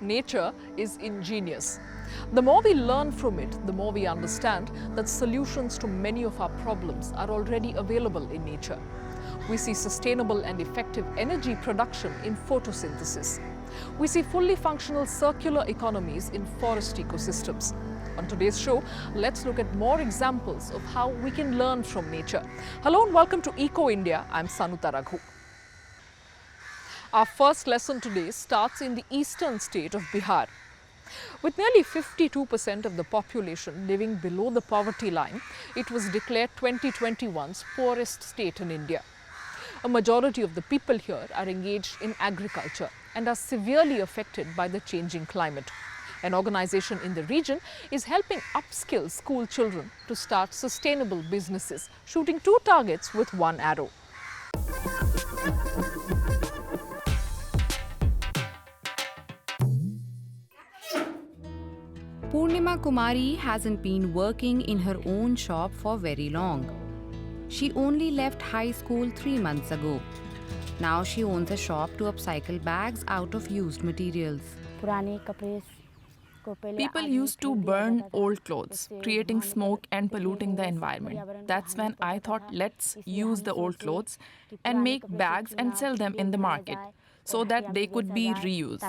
nature is ingenious. The more we learn from it, the more we understand that solutions to many of our problems are already available in nature. We see sustainable and effective energy production in photosynthesis. We see fully functional circular economies in forest ecosystems. On today's show, let's look at more examples of how we can learn from nature. Hello and welcome to Eco India. I'm Sanuta Raghu. Our first lesson today starts in the eastern state of Bihar. With nearly 52% of the population living below the poverty line, it was declared 2021's poorest state in India. A majority of the people here are engaged in agriculture and are severely affected by the changing climate. An organization in the region is helping upskill school children to start sustainable businesses, shooting two targets with one arrow. Purnima Kumari hasn't been working in her own shop for very long. She only left high school 3 months ago. Now she owns a shop to upcycle bags out of used materials. People used to burn old clothes, creating smoke and polluting the environment. That's when I thought, let's use the old clothes and make bags and sell them in the market so that they could be reused.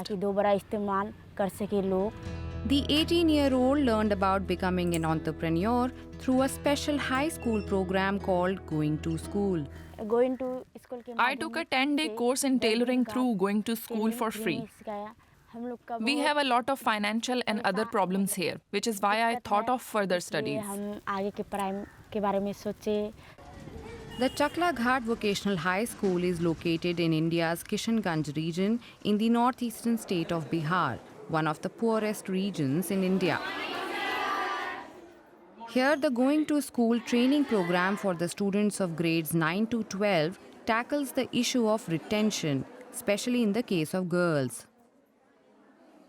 The 18-year-old learned about becoming an entrepreneur through a special high school program called Going to School. I took a 10-day course in tailoring through Going to School for free. We have a lot of financial and other problems here, which is why I thought of further studies. The Chakla Ghat Vocational High School is located in India's Kishanganj region in the northeastern state of Bihar, one of the poorest regions in India. Here, the Going to School training program for the students of grades 9 to 12 tackles the issue of retention, especially in the case of girls.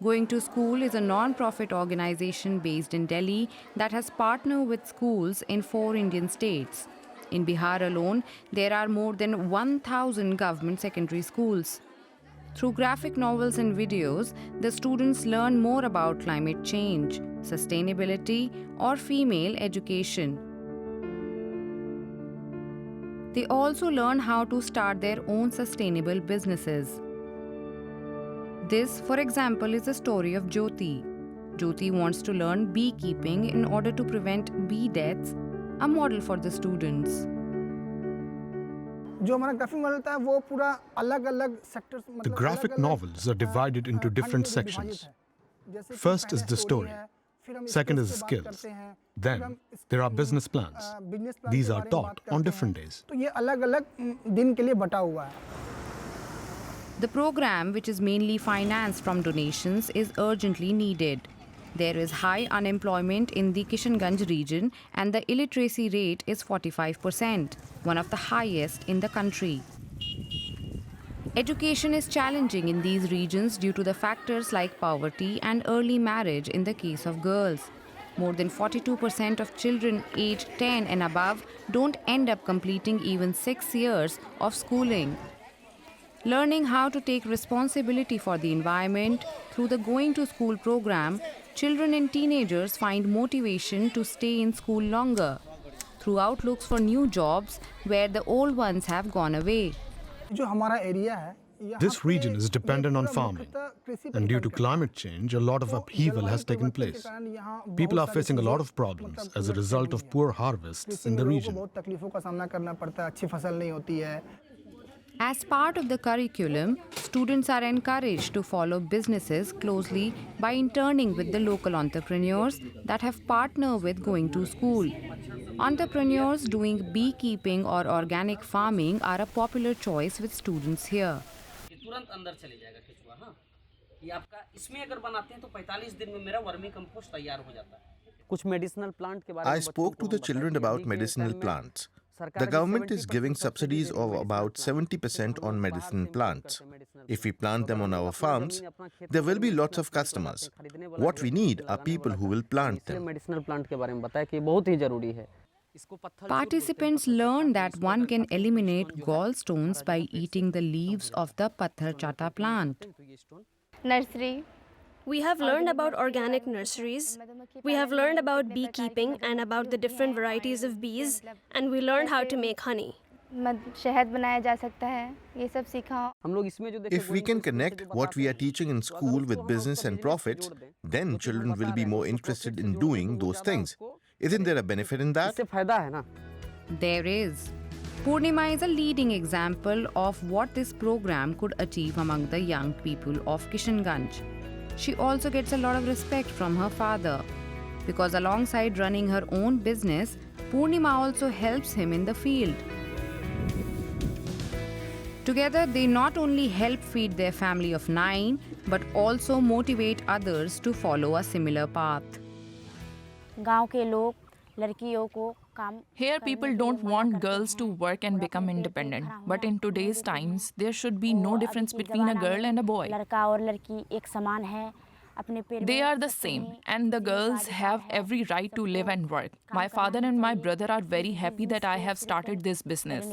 Going to School is a non-profit organization based in Delhi that has partnered with schools in 4 Indian states. In Bihar alone, there are more than 1,000 government secondary schools. Through graphic novels and videos, the students learn more about climate change, sustainability, or female education. They also learn how to start their own sustainable businesses. This, for example, is the story of Jyoti. Jyoti wants to learn beekeeping in order to prevent bee deaths, a model for the students. The graphic novels are divided into different sections. First is the story. Second is the skills. Then there are business plans. These are taught on different days. The program, which is mainly financed from donations, is urgently needed. There is high unemployment in the Kishanganj region and the illiteracy rate is 45%, one of the highest in the country. Education is challenging in these regions due to the factors like poverty and early marriage in the case of girls. More than 42% of children aged 10 and above don't end up completing even 6 years of schooling. Learning how to take responsibility for the environment through the Going to School program, children and teenagers find motivation to stay in school longer. Throughout looks for new jobs where the old ones have gone away. This region is dependent on farming, and due to climate change, a lot of upheaval has taken place. People are facing a lot of problems as a result of poor harvests in the region. As part of the curriculum, students are encouraged to follow businesses closely by interning with the local entrepreneurs that have partnered with Going to School. Entrepreneurs doing beekeeping or organic farming are a popular choice with students here. I spoke to the children about medicinal plants. The government is giving subsidies of about 70% on medicinal plants. If we plant them on our farms, there will be lots of customers. What we need are people who will plant them. Participants learn that one can eliminate gallstones by eating the leaves of the Patthar Chata plant. Nursery We have learned about organic nurseries. We have learned about beekeeping and about the different varieties of bees, and we learned how to make honey. शहद बनाया जा सकता है, ये सब सीखा. If we can connect what we are teaching in school with business and profits, then children will be more interested in doing those things. Isn't there a benefit in that? There is. Purnima is a leading example of what this program could achieve among the young people of Kishanganj. She also gets a lot of respect from her father because alongside running her own business, Purnima also helps him in the field. Together, they not only help feed their family of 9, but also motivate others to follow a similar path. Here, people don't want girls to work and become independent. But in today's times, there should be no difference between a girl and a boy. They are the same, and the girls have every right to live and work. My father and my brother are very happy that I have started this business.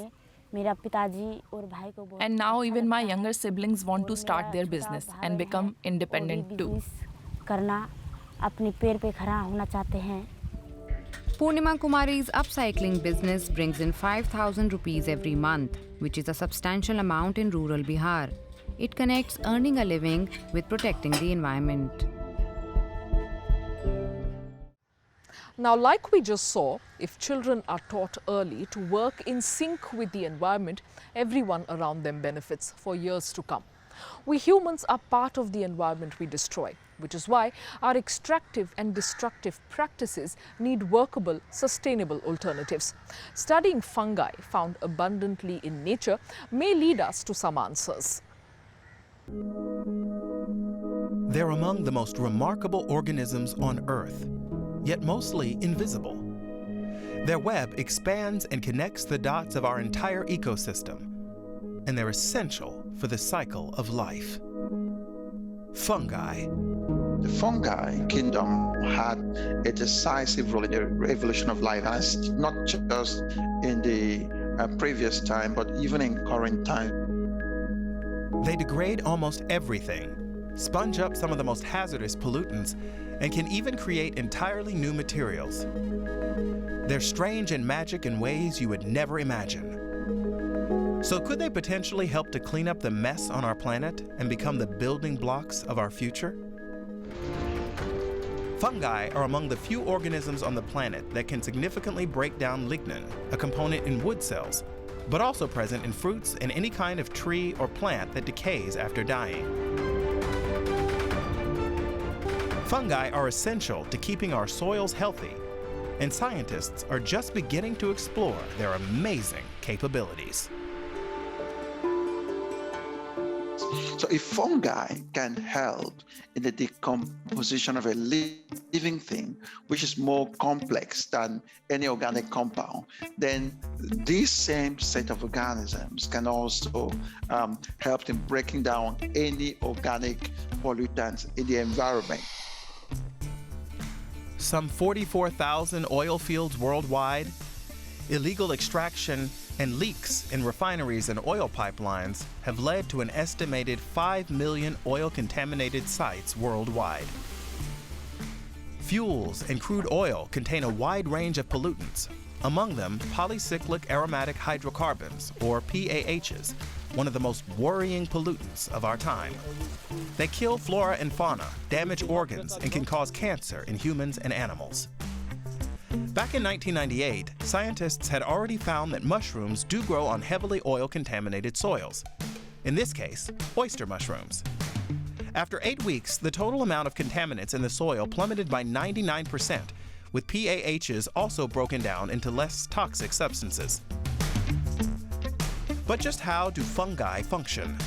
And now even my younger siblings want to start their business and become independent too. Purnima Kumari's upcycling business brings in 5,000 rupees every month, which is a substantial amount in rural Bihar. It connects earning a living with protecting the environment. Now, like we just saw, if children are taught early to work in sync with the environment, everyone around them benefits for years to come. We humans are part of the environment we destroy, which is why our extractive and destructive practices need workable, sustainable alternatives. Studying fungi found abundantly in nature may lead us to some answers. They're among the most remarkable organisms on Earth, yet mostly invisible. Their web expands and connects the dots of our entire ecosystem, and they're essential for the cycle of life. Fungi. The fungi kingdom had a decisive role in the evolution of life, and it's not just in the previous time, but even in current time. They degrade almost everything, sponge up some of the most hazardous pollutants, and can even create entirely new materials. They're strange and magic in ways you would never imagine. So could they potentially help to clean up the mess on our planet and become the building blocks of our future? Fungi are among the few organisms on the planet that can significantly break down lignin, a component in wood cells, but also present in fruits and any kind of tree or plant that decays after dying. Fungi are essential to keeping our soils healthy, and scientists are just beginning to explore their amazing capabilities. So if fungi can help in the decomposition of a living thing, which is more complex than any organic compound, then this same set of organisms can also help in breaking down any organic pollutants in the environment. Some 44,000 oil fields worldwide, illegal extraction and leaks in refineries and oil pipelines have led to an estimated 5 million oil-contaminated sites worldwide. Fuels and crude oil contain a wide range of pollutants, among them polycyclic aromatic hydrocarbons, or PAHs, one of the most worrying pollutants of our time. They kill flora and fauna, damage organs, and can cause cancer in humans and animals. Back in 1998, scientists had already found that mushrooms do grow on heavily oil-contaminated soils. In this case, oyster mushrooms. After 8 weeks, the total amount of contaminants in the soil plummeted by 99%, with PAHs also broken down into less toxic substances. But just how do fungi function?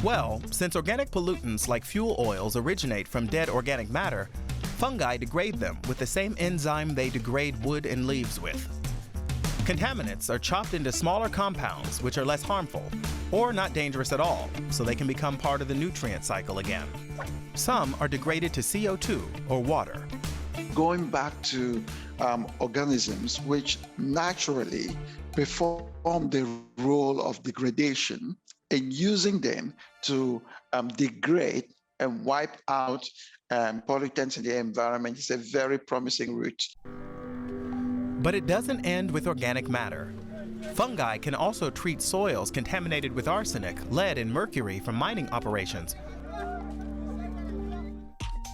Well, since organic pollutants like fuel oils originate from dead organic matter, fungi degrade them with the same enzyme they degrade wood and leaves with. Contaminants are chopped into smaller compounds which are less harmful, or not dangerous at all, so they can become part of the nutrient cycle again. Some are degraded to CO2 or water. Going back to organisms which naturally perform the role of degradation, and using them to degrade and wipe out pollutants in the environment. It's a very promising route. But it doesn't end with organic matter. Fungi can also treat soils contaminated with arsenic, lead, and mercury from mining operations.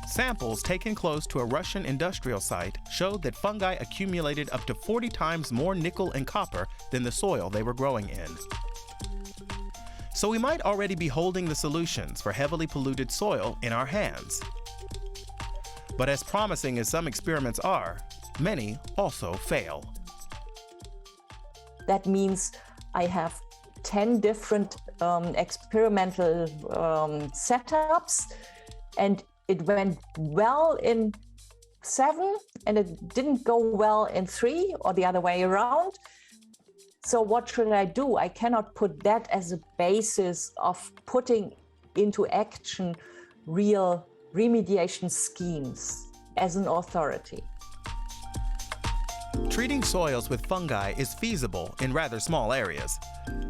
Samples taken close to a Russian industrial site showed that fungi accumulated up to 40 times more nickel and copper than the soil they were growing in. So we might already be holding the solutions for heavily polluted soil in our hands. But as promising as some experiments are, many also fail. That means I have 10 different experimental setups, and it went well in 7, and it didn't go well in 3, or the other way around. So what should I do? I cannot put that as a basis of putting into action real remediation schemes as an authority. Treating soils with fungi is feasible in rather small areas.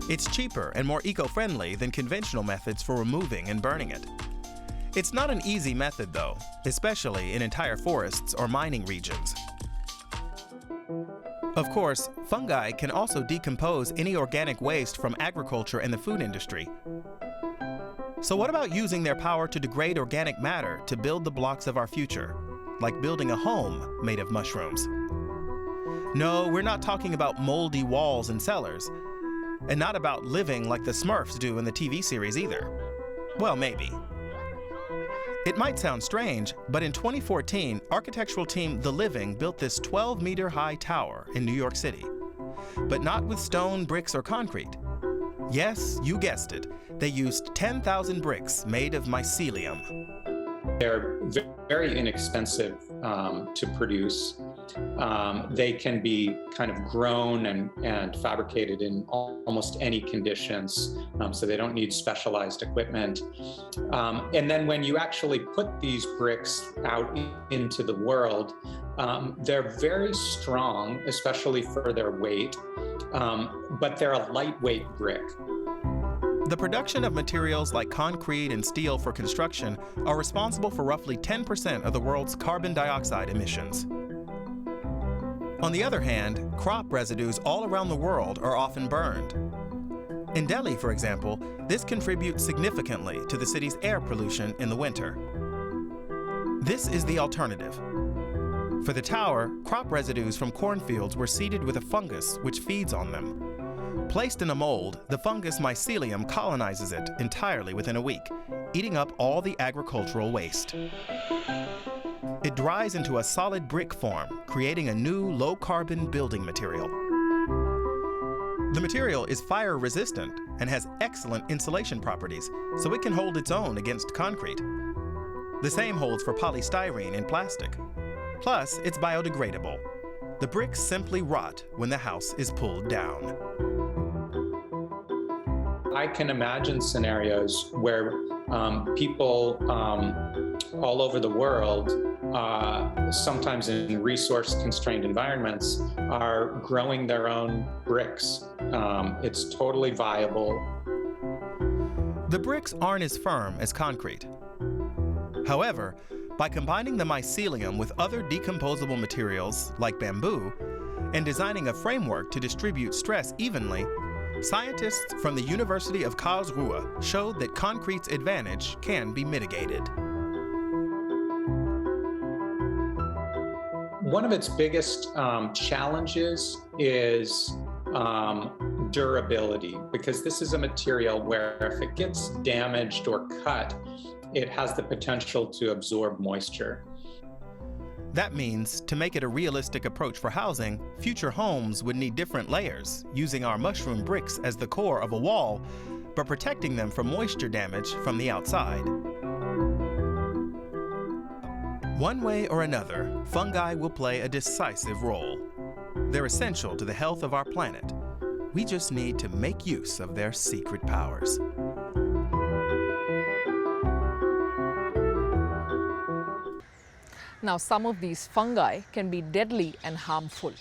It's cheaper and more eco-friendly than conventional methods for removing and burning it. It's not an easy method, though, especially in entire forests or mining regions. Of course, fungi can also decompose any organic waste from agriculture and the food industry. So what about using their power to degrade organic matter to build the blocks of our future, like building a home made of mushrooms? No, we're not talking about moldy walls and cellars, and not about living like the Smurfs do in the TV series either. Well, maybe. It might sound strange, but in 2014, architectural team The Living built this 12-meter-high tower in New York City. But not with stone, bricks, or concrete. Yes, you guessed it. They used 10,000 bricks made of mycelium. They're very inexpensive to produce. They can be kind of grown and fabricated in almost any conditions, so they don't need specialized equipment. And then when you actually put these bricks out into the world, they're very strong, especially for their weight, but they're a lightweight brick. The production of materials like concrete and steel for construction are responsible for roughly 10% of the world's carbon dioxide emissions. On the other hand, crop residues all around the world are often burned. In Delhi, for example, this contributes significantly to the city's air pollution in the winter. This is the alternative. For the tower, crop residues from cornfields were seeded with a fungus which feeds on them. Placed in a mold, the fungus mycelium colonizes it entirely within a week, eating up all the agricultural waste. It dries into a solid brick form, creating a new low-carbon building material. The material is fire-resistant and has excellent insulation properties, so it can hold its own against concrete. The same holds for polystyrene and plastic. Plus, it's biodegradable. The bricks simply rot when the house is pulled down. I can imagine scenarios where people all over the world, sometimes in resource-constrained environments, are growing their own bricks. It's totally viable. The bricks aren't as firm as concrete. However, by combining the mycelium with other decomposable materials like bamboo and designing a framework to distribute stress evenly, scientists from the University of Karlsruhe showed that concrete's advantage can be mitigated. One of its biggest challenges is durability, because this is a material where if it gets damaged or cut, it has the potential to absorb moisture. That means, to make it a realistic approach for housing, future homes would need different layers, using our mushroom bricks as the core of a wall, but protecting them from moisture damage from the outside. One way or another, fungi will play a decisive role. They're essential to the health of our planet. We just need to make use of their secret powers. Now, some of these fungi can be deadly and harmful.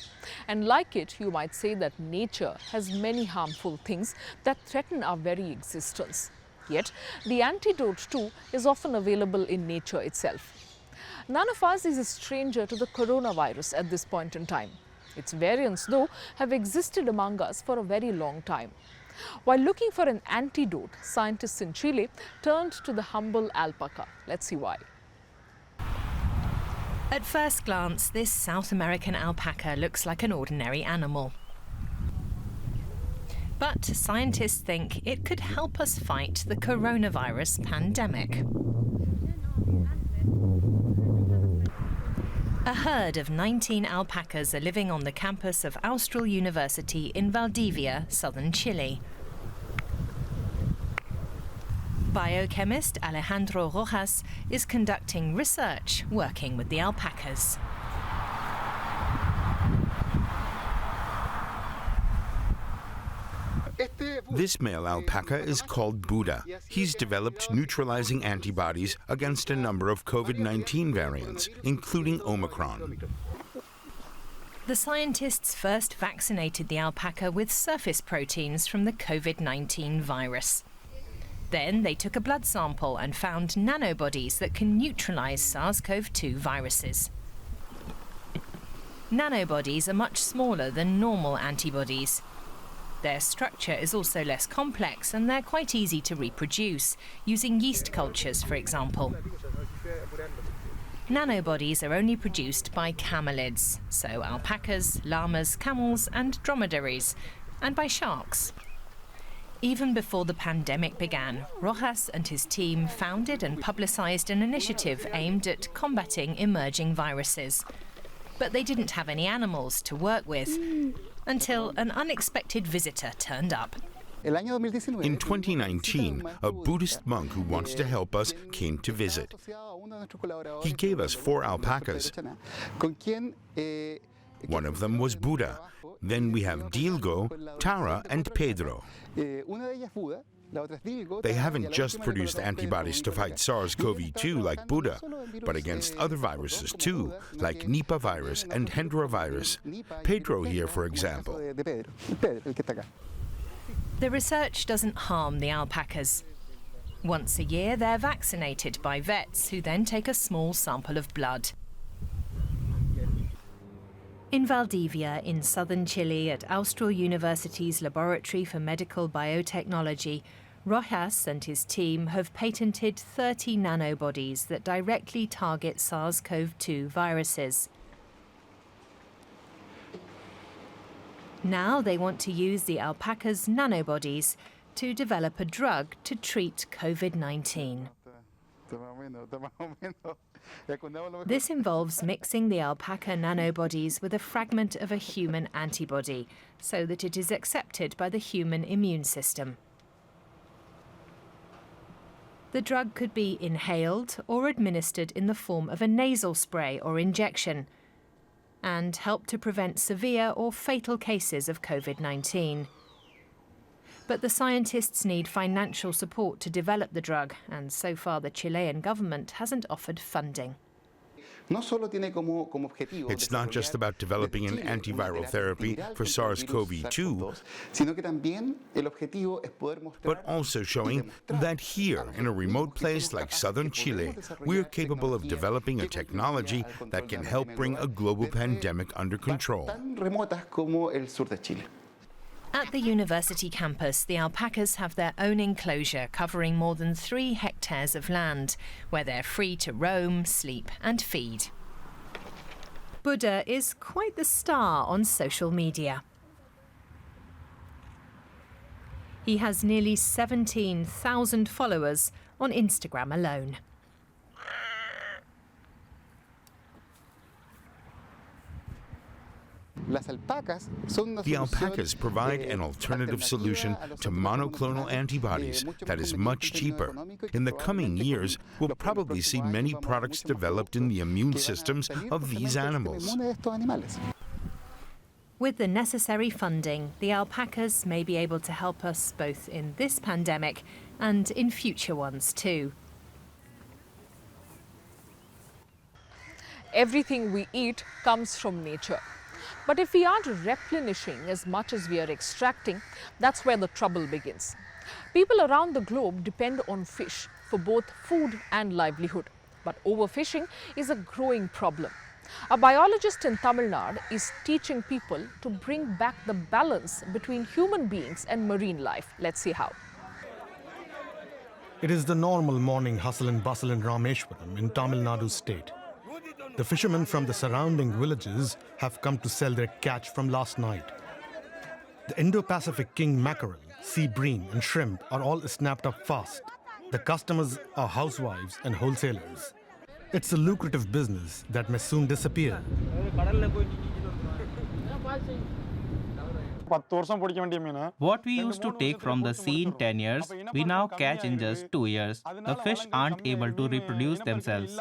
And like it, you might say that nature has many harmful things that threaten our very existence. Yet, the antidote too is often available in nature itself. None of us is a stranger to the coronavirus at this point in time. Its variants, though, have existed among us for a very long time. While looking for an antidote, scientists in Chile turned to the humble alpaca. Let's see why. At first glance, this South American alpaca looks like an ordinary animal. But scientists think it could help us fight the coronavirus pandemic. A herd of 19 alpacas are living on the campus of Austral University in Valdivia, southern Chile. Biochemist Alejandro Rojas is conducting research working with the alpacas. This male alpaca is called Buddha. He's developed neutralizing antibodies against a number of COVID-19 variants, including Omicron. The scientists first vaccinated the alpaca with surface proteins from the COVID-19 virus. Then they took a blood sample and found nanobodies that can neutralize SARS-CoV-2 viruses. Nanobodies are much smaller than normal antibodies. Their structure is also less complex and they're quite easy to reproduce, using yeast cultures, for example. Nanobodies are only produced by camelids, so alpacas, llamas, camels and dromedaries, and by sharks. Even before the pandemic began, Rojas and his team founded and publicized an initiative aimed at combating emerging viruses. But they didn't have any animals to work with until an unexpected visitor turned up. In 2019, a Buddhist monk who wants to help us came to visit. He gave us 4 alpacas. One of them was Buddha. Then we have Dilgo, Tara, and Pedro. They haven't just produced antibodies to fight SARS-CoV-2 like Buddha, but against other viruses too, like Nipah virus and Hendra virus. Pedro here, for example. The research doesn't harm the alpacas. Once a year, they're vaccinated by vets who then take a small sample of blood. In Valdivia, in southern Chile, at Austral University's Laboratory for Medical Biotechnology, Rojas and his team have patented 30 nanobodies that directly target SARS-CoV-2 viruses. Now they want to use the alpaca's nanobodies to develop a drug to treat COVID-19. This involves mixing the alpaca nanobodies with a fragment of a human antibody so that it is accepted by the human immune system. The drug could be inhaled or administered in the form of a nasal spray or injection and help to prevent severe or fatal cases of COVID-19. But the scientists need financial support to develop the drug, and so far the Chilean government hasn't offered funding. It's not just about developing an antiviral therapy for SARS-CoV-2, but also showing that here, in a remote place like southern Chile, we're capable of developing a technology that can help bring a global pandemic under control. At the university campus, the alpacas have their own enclosure covering more than 3 hectares of land, where they're free to roam, sleep and feed. Buddha is quite the star on social media. He has nearly 17,000 followers on Instagram alone. The alpacas provide an alternative solution to monoclonal antibodies that is much cheaper. In the coming years, we'll probably see many products developed in the immune systems of these animals. With the necessary funding, the alpacas may be able to help us both in this pandemic and in future ones too. Everything we eat comes from nature. But if we aren't replenishing as much as we are extracting, that's where the trouble begins. People around the globe depend on fish for both food and livelihood. But overfishing is a growing problem. A biologist in Tamil Nadu is teaching people to bring back the balance between human beings and marine life. Let's see how. It is the normal morning hustle and bustle in Rameshwaram in Tamil Nadu state. The fishermen from the surrounding villages have come to sell their catch from last night. The Indo-Pacific king mackerel, sea bream and shrimp are all snapped up fast. The customers are housewives and wholesalers. It's a lucrative business that may soon disappear. What we used to take from the sea in 10 years, we now catch in just 2 years. The fish aren't able to reproduce themselves.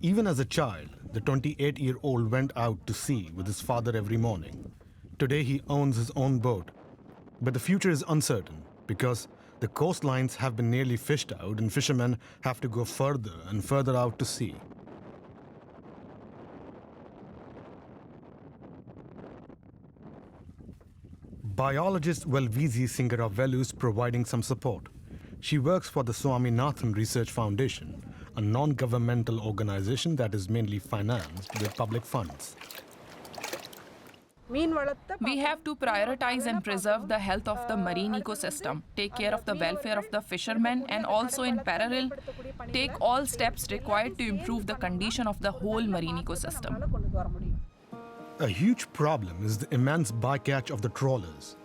Even as a child, the 28-year-old went out to sea with his father every morning. Today he owns his own boat. But the future is uncertain because the coastlines have been nearly fished out and fishermen have to go further and further out to sea. Biologist Velvizi Singaravellu is providing some support. She works for the Swaminathan Research Foundation, a non-governmental organization that is mainly financed with public funds. We have to prioritize and preserve the health of the marine ecosystem, take care of the welfare of the fishermen, and also in parallel, take all steps required to improve the condition of the whole marine ecosystem. A huge problem is the immense bycatch of the trawlers.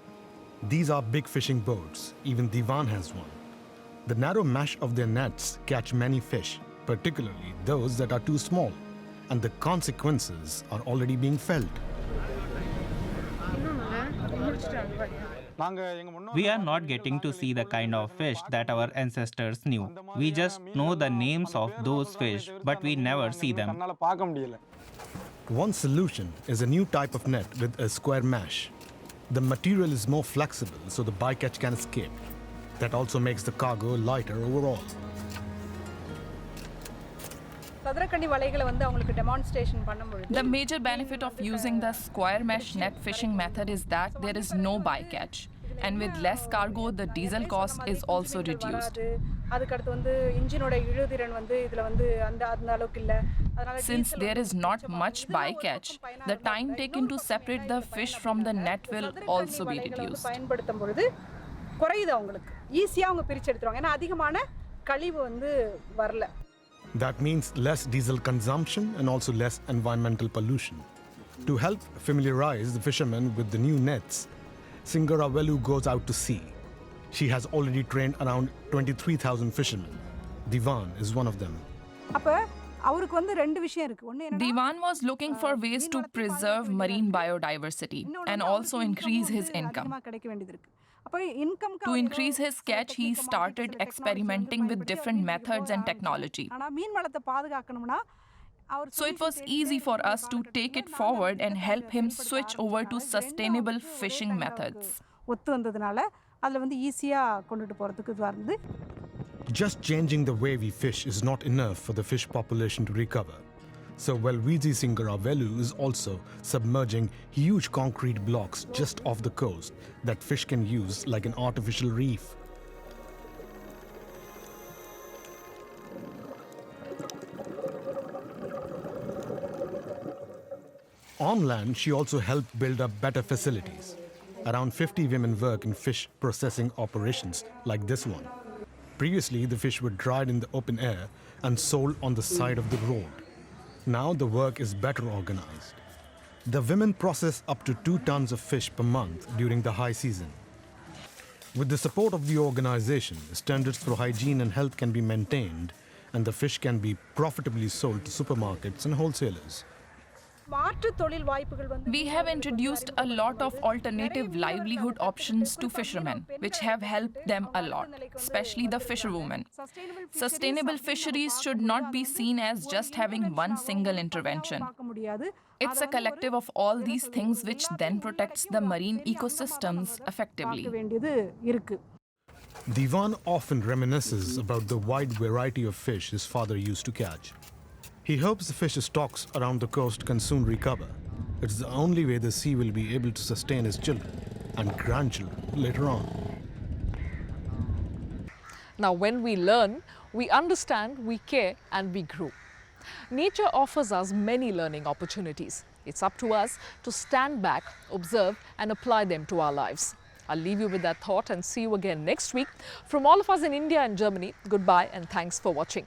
These are big fishing boats, even Divan has one. The narrow mesh of their nets catch many fish, particularly those that are too small, and the consequences are already being felt. We are not getting to see the kind of fish that our ancestors knew. We just know the names of those fish, but we never see them. One solution is a new type of net with a square mesh. The material is more flexible so the bycatch can escape. That also makes the cargo lighter overall. The major benefit of using the square mesh net fishing method is that there is no bycatch. And with less cargo, the diesel cost is also reduced. Since there is not much bycatch, the time taken to separate the fish from the net will also be reduced. That means less diesel consumption and also less environmental pollution. To help familiarize the fishermen with the new nets, Singaravellu goes out to sea. She has already trained around 23,000 fishermen. Divan is one of them. Divan was looking for ways to preserve marine biodiversity and also increase his income. To increase his catch, he started experimenting with different methods and technology. So it was easy for us to take it forward and help him switch over to sustainable fishing methods. Just changing the way we fish is not enough for the fish population to recover. So Velvizi Singaravellu is also submerging huge concrete blocks just off the coast that fish can use like an artificial reef. On land, she also helped build up better facilities. Around 50 women work in fish processing operations like this one. Previously, the fish were dried in the open air and sold on the side of the road. Now the work is better organized. The women process up to 2 tons of fish per month during the high season. With the support of the organization, standards for hygiene and health can be maintained and the fish can be profitably sold to supermarkets and wholesalers. We have introduced a lot of alternative livelihood options to fishermen, which have helped them a lot, especially the fisherwomen. Sustainable fisheries should not be seen as just having one single intervention. It's a collective of all these things which then protects the marine ecosystems effectively. Divan often reminisces about the wide variety of fish his father used to catch. He hopes the fish stocks around the coast can soon recover. It's the only way the sea will be able to sustain his children. and grandchildren later on. Now, when we learn, we understand, we care, and we grow. Nature offers us many learning opportunities. It's up to us to stand back, observe, and apply them to our lives. I'll leave you with that thought and see you again next week. From all of us in India and Germany, goodbye and thanks for watching.